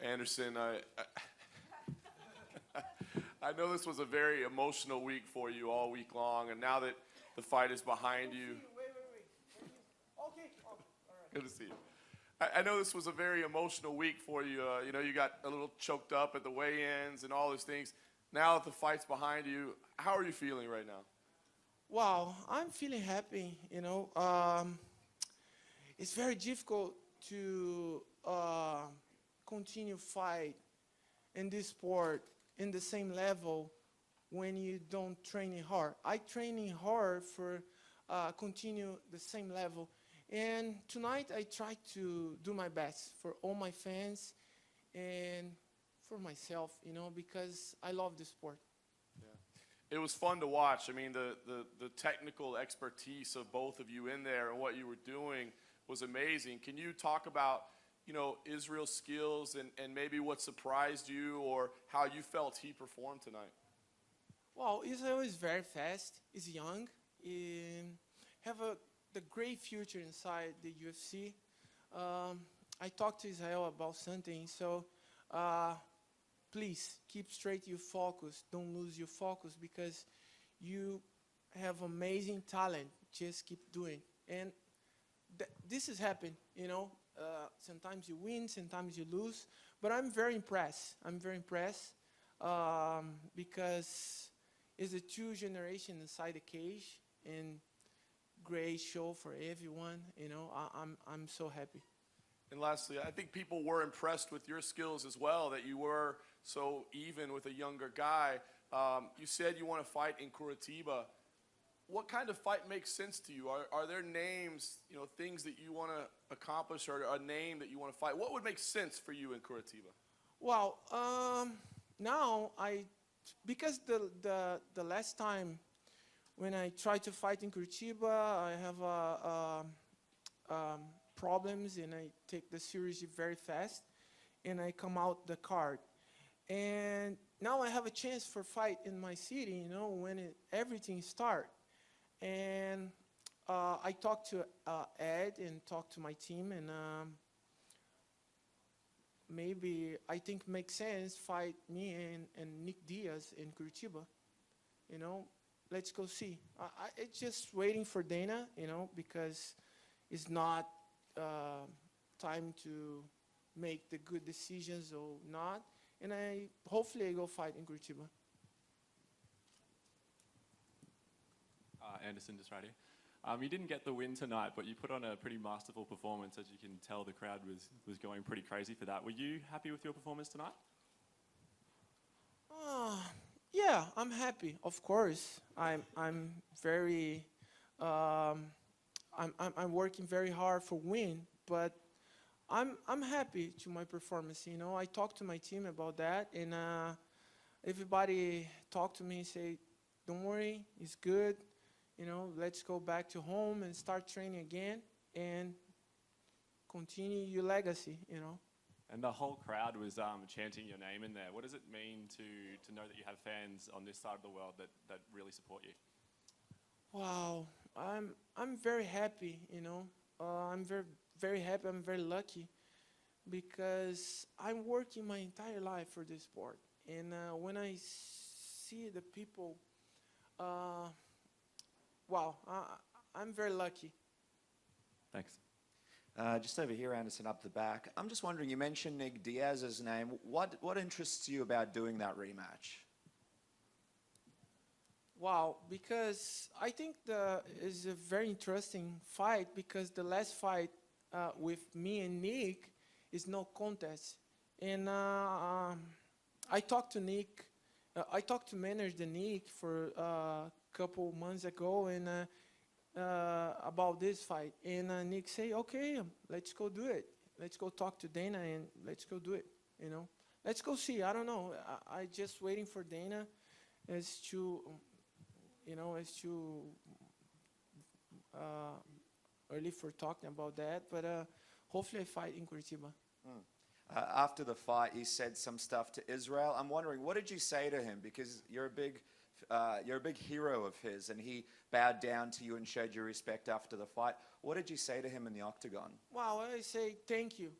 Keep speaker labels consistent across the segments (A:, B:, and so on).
A: Anderson, I know this was a very emotional week for you all week long, and now that the fight is behind you.
B: Wait. Okay. Oh, all right.
A: Good to see you. I know this was a very emotional week for you. You got a little choked up at the weigh-ins and all those things. Now that the fight's behind you, how are you feeling right now?
B: Wow, I'm feeling happy. It's very difficult to continue fight in this sport in the same level when you don't train hard. I training hard for continue the same level. And tonight I try to do my best for all my fans and for myself, because I love the sport.
A: It was fun to watch. I mean, the technical expertise of both of you in there and what you were doing was amazing. Can you talk about, Israel's skills and maybe what surprised you or how you felt he performed tonight?
B: Well, Israel is very fast, is young, and have the great future inside the UFC. I talked to Israel about something, so please keep straight your focus. Don't lose your focus because you have amazing talent. Just keep doing. And this has happened, sometimes you win, sometimes you lose. But I'm very impressed. Because it's a two generation inside the cage and great show for everyone. I'm so happy.
A: And lastly, I think people were impressed with your skills as well, that you were so even with a younger guy. You said you want to fight in Curitiba. What kind of fight makes sense to you? Are there names, things that you want to accomplish or a name that you want to fight? What would make sense for you in Curitiba?
B: Well, now because the last time when I tried to fight in Curitiba, I have problems and I take the series very fast and I come out the card. And now I have a chance for fight in my city, when everything start. And I talked to Ed and talked to my team, and maybe I think makes sense fight me and Nick Diaz in Curitiba. Let's go see. It's just waiting for Dana, because it's not time to make the good decisions or not. And hopefully I go fight in Curitiba.
C: Anderson, just right here. You didn't get the win tonight, but you put on a pretty masterful performance. As you can tell, the crowd was going pretty crazy for that. Were you happy with your performance tonight?
B: Yeah, I'm happy. Of course, I'm very. I'm working very hard for win, but I'm happy to my performance. I talked to my team about that, and everybody talked to me and say, "Don't worry, it's good. Let's go back to home and start training again and continue your legacy."
C: And the whole crowd was chanting your name in there. What does it mean to know that you have fans on this side of the world that really support you?
B: Wow, I'm very happy. I'm very happy. I'm very lucky because I'm working my entire life for this sport, and when I see the people, wow, I'm very lucky.
C: Thanks.
D: Just over here, Anderson, up the back. I'm just wondering, you mentioned Nick Diaz's name. What interests you about doing that rematch?
B: Wow, because I think is a very interesting fight because the last fight with me and Nick is no contest. And I talked to Nick, I talked to manager Nick for a couple months ago and about this fight. And Nick say, okay, let's go do it. Let's go talk to Dana and let's go do it, Let's go see. I don't know. I just waiting for Dana as to, it's too early for talking about that, but hopefully I fight in Curitiba.
D: After the fight, he said some stuff to Israel. I'm wondering, what did you say to him? Because you're a big hero of his, and he bowed down to you and showed you respect after the fight. What did you say to him in the octagon?
B: Wow, I say thank you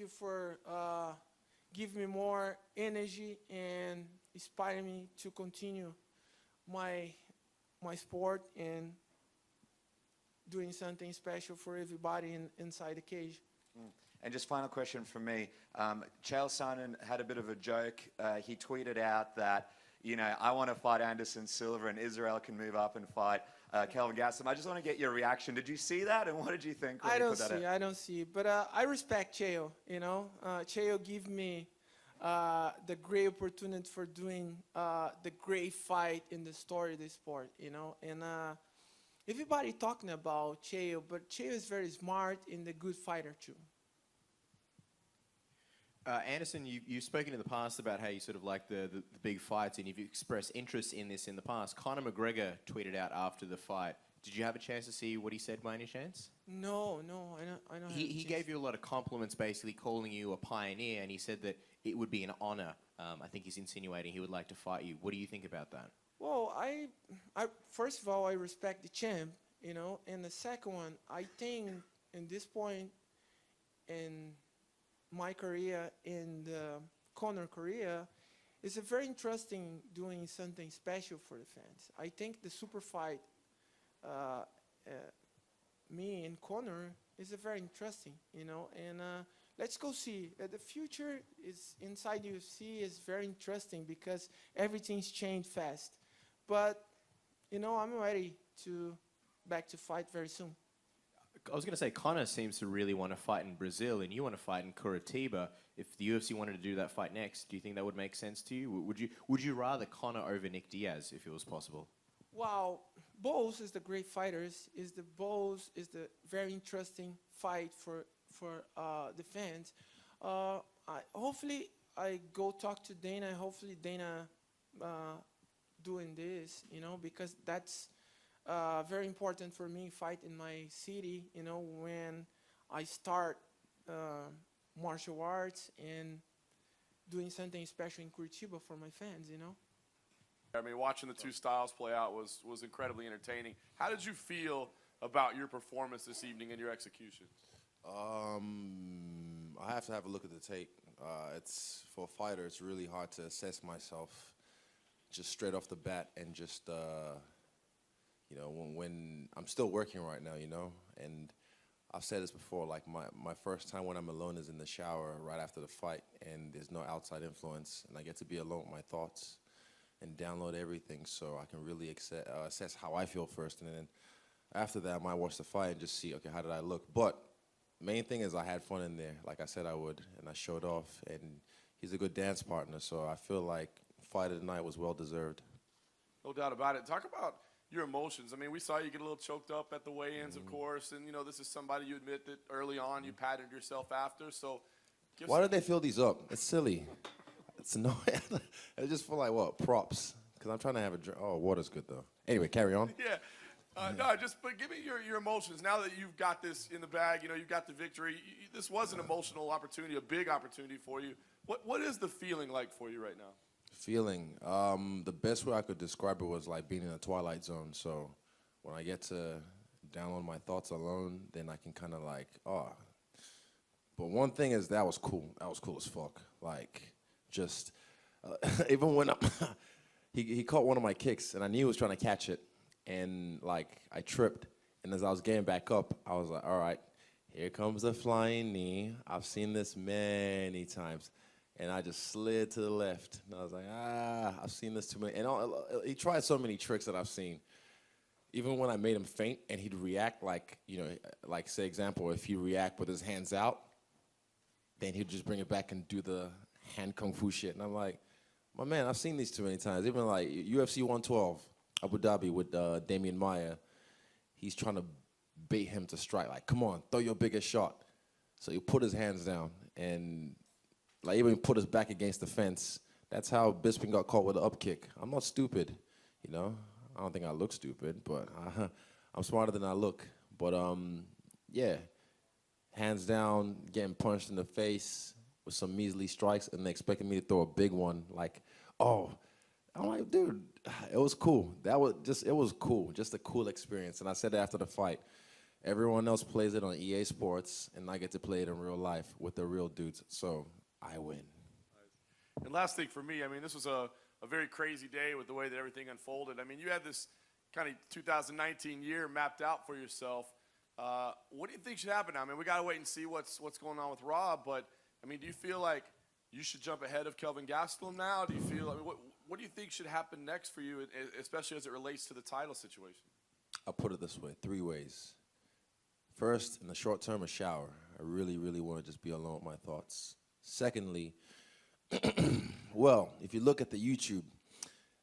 B: for give me more energy and inspire me to continue my sport and doing something special for everybody inside the cage.
D: And just final question from me. Chael Sonnen had a bit of a joke. He tweeted out that, you know, I want to fight Anderson Silva and Israel can move up and fight Kelvin Gastelum. I just want to get your reaction. Did you see that, and what did you think when
B: I
D: he
B: don't
D: put that
B: see,
D: out?
B: I don't see. But I respect Chael, you know. Chael give me the great opportunity for doing the great fight in the story of the sport, you know. And everybody talking about Chael, but Chael is very smart and a good fighter too.
E: Anderson, you've spoken in the past about how you sort of like the big fights, and you've expressed interest in this in the past. Conor McGregor tweeted out after the fight. Did you have a chance to see what he said by any chance?
B: No, I don't.
E: He gave you a lot of compliments, basically calling you a pioneer, and he said that it would be an honor. I think he's insinuating he would like to fight you. What do you think about that?
B: Well, I first of all, I respect the champ, you know, and the second one, I think in this point in my career in the Conor career, it's a very interesting doing something special for the fans. I think the super fight, me and Conor, is a very interesting, you know, and let's go see. The future is inside UFC is very interesting because everything's changed fast. But, you know, I'm ready to back to fight very soon.
E: I was going to say, Conor seems to really want to fight in Brazil, and you want to fight in Curitiba. If the UFC wanted to do that fight next, do you think that would make sense to you? Would you rather Conor over Nick Diaz, if it was possible?
B: Wow, both is the great fighters. Both is the very interesting fight for the fans. Hopefully, I go talk to Dana. Hopefully, Dana doing this, you know, because that's very important for me, fight in my city, you know, when I start martial arts and doing something special in Curitiba for my fans, you know.
A: I mean, watching the two styles play out was incredibly entertaining. How did you feel about your performance this evening and your execution?
F: I have to have a look at the tape. It's for a fighter, it's really hard to assess myself just straight off the bat and just you know, when I'm still working right now, you know, and I've said this before, like my first time when I'm alone is in the shower right after the fight, and there's no outside influence, and I get to be alone with my thoughts and download everything so I can really assess how I feel first, and then after that I might watch the fight and just see, okay, how did I look? But main thing is I had fun in there, like I said I would, and I showed off, and he's a good dance partner, so I feel like fight of the night was well deserved.
A: No doubt about it. Talk about your emotions. I mean, we saw you get a little choked up at the weigh-ins, of course, and, you know, this is somebody you admit that early on you patted yourself after, so.
F: Why did they fill these up? It's silly. It's no, I just feel like, what, props? Because I'm trying to have a drink. Oh, water's good, though. Anyway, carry on.
A: Yeah. No, but give me your emotions. Now that you've got this in the bag, you know, you've got the victory, this was an emotional opportunity, a big opportunity for you. What is the feeling like for you right now?
F: Feeling. The best way I could describe it was like being in a twilight zone. So when I get to download my thoughts alone, then I can kind of like, oh. But one thing is that was cool. That was cool as fuck. Like, just, even when he caught one of my kicks, and I knew he was trying to catch it. And, like, I tripped. And as I was getting back up, I was like, all right, here comes the flying knee. I've seen this many times. And I just slid to the left. And I was like, I've seen this too many. And he tried so many tricks that I've seen. Even when I made him faint and he'd react like, you know, like, say, example, if he react with his hands out, then he'd just bring it back and do the hand kung fu shit. And I'm like, my man, I've seen these too many times. Even like UFC 112, Abu Dhabi with Damian Maia. He's trying to bait him to strike. Like, come on, throw your biggest shot. So he put his hands down and like even put his back against the fence. That's how Bisping got caught with an up kick. I'm not stupid, you know. I don't think I look stupid, but I'm smarter than I look. But yeah, hands down, getting punched in the face with some measly strikes, and they expected me to throw a big one. Like, oh, I'm like, dude, it was cool. It was cool, just a cool experience. And I said it after the fight. Everyone else plays it on EA Sports, and I get to play it in real life with the real dudes. So I win.
A: And last thing for me, I mean, this was a very crazy day with the way that everything unfolded. I mean, you had this kind of 2019 year mapped out for yourself. What do you think should happen now? I mean, we got to wait and see what's going on with Rob, but, I mean, do you feel like you should jump ahead of Kelvin Gastelum now? Do you feel, I mean, what do you think should happen next for you, especially as it relates to the title situation?
F: I'll put it this way, 3 ways. First, in the short term, a shower. I really, really want to just be alone with my thoughts. Secondly, well, if you look at the YouTube,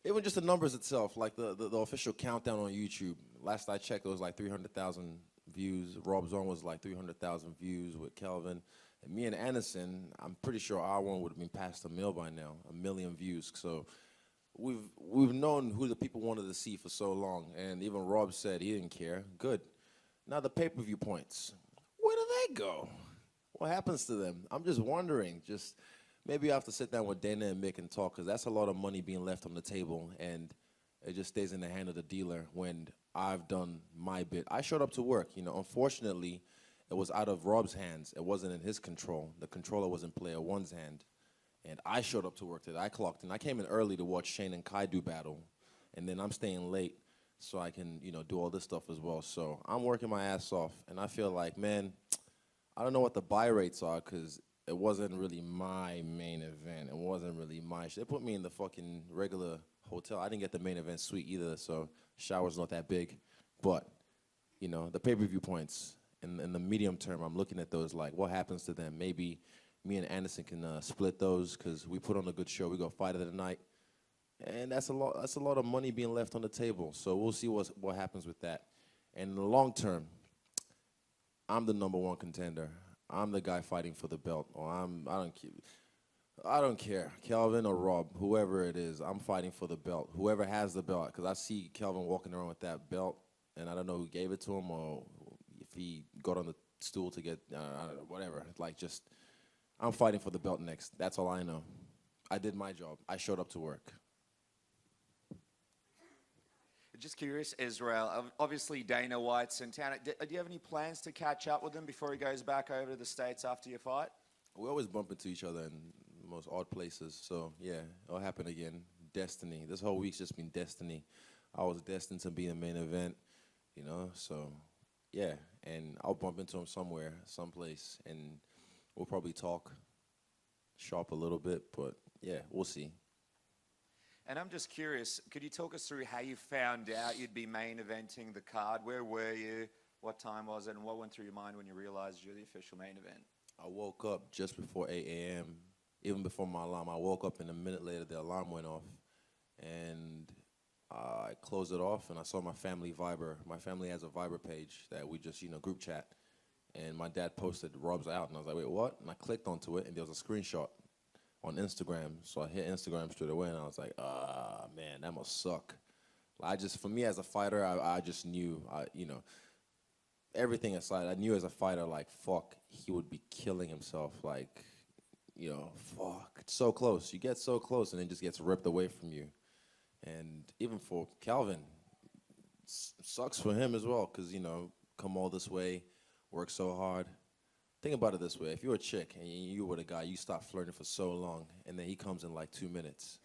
F: even just the numbers itself, like the official countdown on YouTube, last I checked, it was like 300,000 views. Rob Zone was like 300,000 views with Kelvin. And me and Anderson, I'm pretty sure our one would have been past 1 million by now, 1 million views. So we've known who the people wanted to see for so long. And even Rob said he didn't care. Good. Now the pay-per-view points, where do they go? What happens to them? I'm just wondering. Just maybe I have to sit down with Dana and Mick and talk, because that's a lot of money being left on the table, and it just stays in the hand of the dealer when I've done my bit. I showed up to work. You know, unfortunately, it was out of Rob's hands. It wasn't in his control. The controller was in player one's hand. And I showed up to work today. I clocked in. I came in early to watch Shane and Kai do battle, and then I'm staying late so I can, you know, do all this stuff as well. So I'm working my ass off, and I feel like, man, I don't know what the buy rates are, because it wasn't really my main event. It wasn't really my shit. They put me in the fucking regular hotel. I didn't get the main event suite either, so shower's not that big. But, you know, the pay-per-view points, in the medium term, I'm looking at those like, what happens to them? Maybe me and Anderson can split those, because we put on a good show. We go fight of the night. And that's a lot of money being left on the table. So we'll see what happens with that. And in the long term, I'm the #1 contender. I'm the guy fighting for the belt. Or I don't care. Kelvin or Rob, whoever it is, I'm fighting for the belt. Whoever has the belt, because I see Kelvin walking around with that belt, and I don't know who gave it to him or if he got on the stool to get, I don't know, whatever. Like, just, I'm fighting for the belt next. That's all I know. I did my job. I showed up to work.
D: Just curious, Israel, obviously Dana White's in town. Do you have any plans to catch up with him before he goes back over to the States after your fight?
F: We always bump into each other in the most odd places. So, yeah, it'll happen again. Destiny. This whole week's just been destiny. I was destined to be in the main event, you know, so, yeah. And I'll bump into him somewhere, someplace, and we'll probably talk shop a little bit. But, yeah, we'll see.
D: And I'm just curious, could you talk us through how you found out you'd be main eventing the card? Where were you? What time was it? And what went through your mind when you realized you're the official main event?
F: I woke up just before 8 a.m., even before my alarm. I woke up, and a minute later, the alarm went off. And I closed it off, and I saw my family Viber. My family has a Viber page that we just, you know, group chat. And my dad posted, Rob's out. And I was like, wait, what? And I clicked onto it, and there was a screenshot on Instagram. So I hit Instagram straight away, and I was like, man, that must suck. For me as a fighter, I just knew, you know, everything aside, I knew as a fighter, like, fuck, he would be killing himself. Like, you know, fuck, it's so close. You get so close, and it just gets ripped away from you. And even for Calvin, sucks for him as well, because, you know, come all this way, work so hard. Think about it this way. If you're a chick and you were the guy, you stop flirting for so long, and then he comes in like 2 minutes,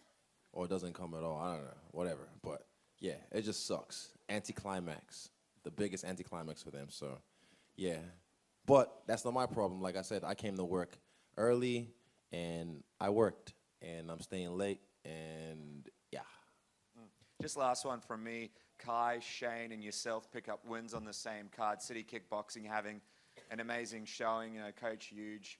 F: or doesn't come at all. I don't know, whatever. But, yeah, it just sucks. Anticlimax. The biggest anticlimax for them. So, yeah. But that's not my problem. Like I said, I came to work early, and I worked. And I'm staying late, and, yeah.
D: Just last one from me. Kai, Shane, and yourself pick up wins on the same card. City Kickboxing having an amazing showing, you know, Coach Huge,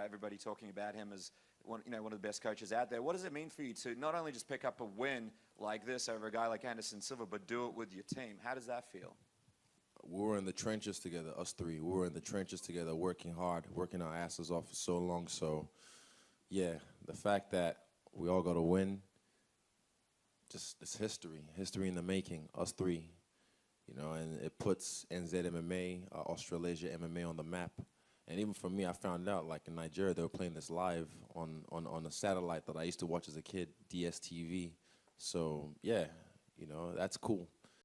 D: everybody talking about him as one of the best coaches out there. What does it mean for you to not only just pick up a win like this over a guy like Anderson Silva, but do it with your team? How does that feel?
F: We were in the trenches together, us three. We were in the trenches together, working hard, working our asses off for so long. So, yeah, the fact that we all got a win, just it's history in the making, us three. You know, and it puts NZMMA, Australasia MMA on the map. And even for me, I found out, like in Nigeria, they were playing this live on a satellite that I used to watch as a kid, DSTV. So, yeah, you know, that's cool.